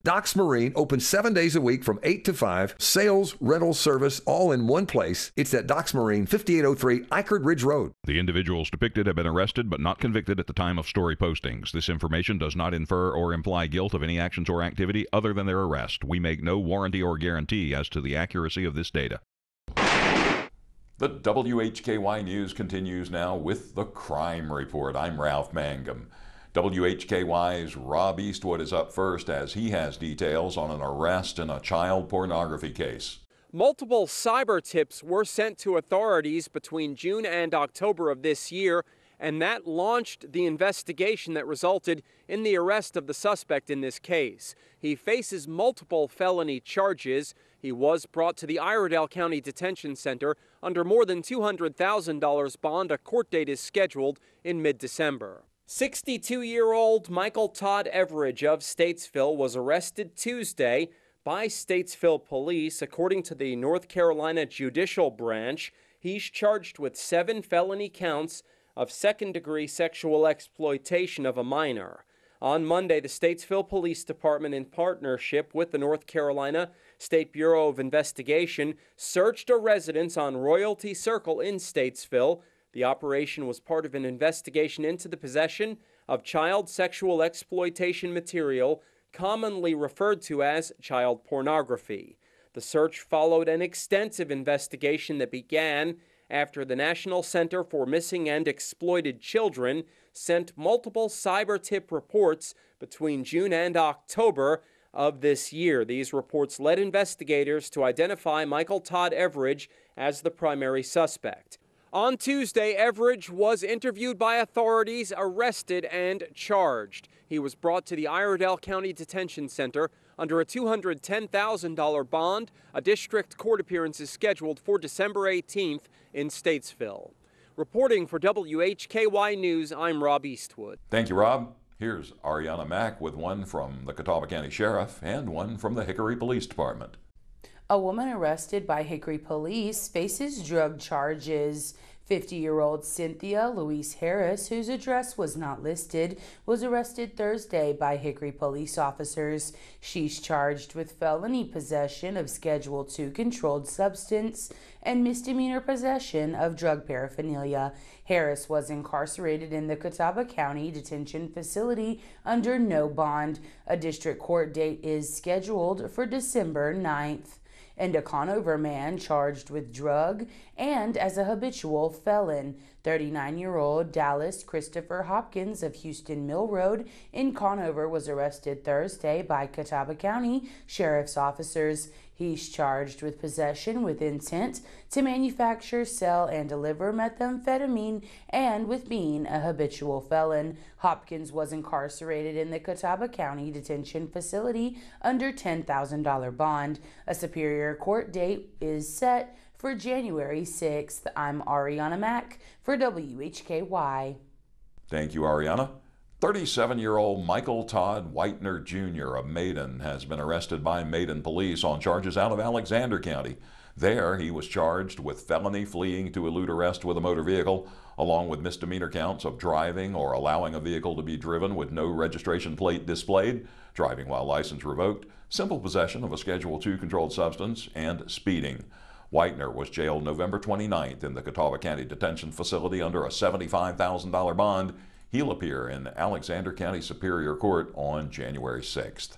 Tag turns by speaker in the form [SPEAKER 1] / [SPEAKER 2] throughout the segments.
[SPEAKER 1] Docks Marine, open 7 days a week from 8 to 5. Sales, rental, service, all in one place. It's at Docks Marine, 5803 Eichard Ridge Road.
[SPEAKER 2] The individuals depicted have been arrested but not convicted at the time of story postings. This information does not infer or imply guilt of any actions or activity other than their arrest. We make no warranty or guarantee as to the accuracy of this data.
[SPEAKER 3] The WHKY News continues now with the Crime Report. I'm Ralph Mangum. WHKY's Rob Eastwood is up first as he has details on an arrest in a child pornography case.
[SPEAKER 4] Multiple cyber tips were sent to authorities between June and October of this year, and that launched the investigation that resulted in the arrest of the suspect in this case. He faces multiple felony charges. He was brought to the Iredell County Detention Center under more than $200,000 bond. A court date is scheduled in mid-December. 62-year-old Michael Todd Everidge of Statesville was arrested Tuesday by Statesville police. According to the North Carolina Judicial Branch, he's charged with 7 felony counts of second-degree sexual exploitation of a minor. On Monday, the Statesville Police Department, in partnership with the North Carolina State Bureau of Investigation, searched a residence on Royalty Circle in Statesville. The operation was part of an investigation into the possession of child sexual exploitation material, commonly referred to as child pornography. The search followed an extensive investigation that began after the National Center for Missing and Exploited Children sent multiple cyber tip reports between June and October of this year. These reports led investigators to identify Michael Todd Everidge as the primary suspect. On Tuesday, Everidge was interviewed by authorities, arrested, and charged. He was brought to the Iredell County Detention Center under a $210,000 bond. A district court appearance is scheduled for December 18th in Statesville. Reporting for WHKY News, I'm Rob Eastwood.
[SPEAKER 3] Thank you, Rob. Here's Arianna Mack with one from the Catawba County Sheriff and one from the Hickory Police Department.
[SPEAKER 5] A woman arrested by Hickory Police faces drug charges. 50-year-old Cynthia Louise Harris, whose address was not listed, was arrested Thursday by Hickory police officers. She's charged with felony possession of Schedule II controlled substance and misdemeanor possession of drug paraphernalia. Harris was incarcerated in the Catawba County Detention Facility under no bond. A district court date is scheduled for December 9th. And a Conover man charged with drug and as a habitual felon. 39-year-old Dallas Christopher Hopkins of Houston Mill Road in Conover was arrested Thursday by Catawba County Sheriff's officers. He's charged with possession with intent to manufacture, sell, and deliver methamphetamine and with being a habitual felon. Hopkins was incarcerated in the Catawba County Detention Facility under $10,000 bond. A Superior Court date is set for January 6th. I'm Arianna Mack for WHKY.
[SPEAKER 3] Thank you, Arianna. 37-year-old Michael Todd Whitener Jr. of Maiden has been arrested by Maiden police on charges out of Alexander County. There, he was charged with felony fleeing to elude arrest with a motor vehicle, along with misdemeanor counts of driving or allowing a vehicle to be driven with no registration plate displayed, driving while license revoked, simple possession of a Schedule II controlled substance, and speeding. Whitener was jailed November 29th in the Catawba County Detention Facility under a $75,000 bond. He'll appear in Alexander County Superior Court on January 6th.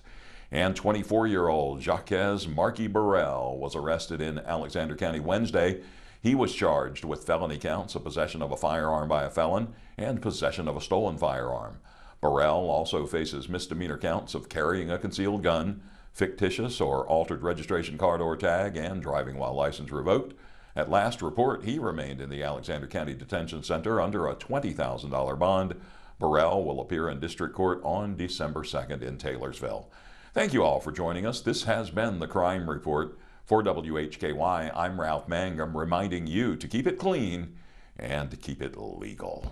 [SPEAKER 3] And 24-year-old Jacques Marky Burrell was arrested in Alexander County Wednesday. He was charged with felony counts of possession of a firearm by a felon and possession of a stolen firearm. Burrell also faces misdemeanor counts of carrying a concealed gun, fictitious or altered registration card or tag, and driving while license revoked. At last report, he remained in the Alexander County Detention Center under a $20,000 bond. Burrell will appear in District Court on December 2nd in Taylorsville. Thank you all for joining us. This has been the Crime Report. For WHKY, I'm Ralph Mangum, reminding you to keep it clean and to keep it legal.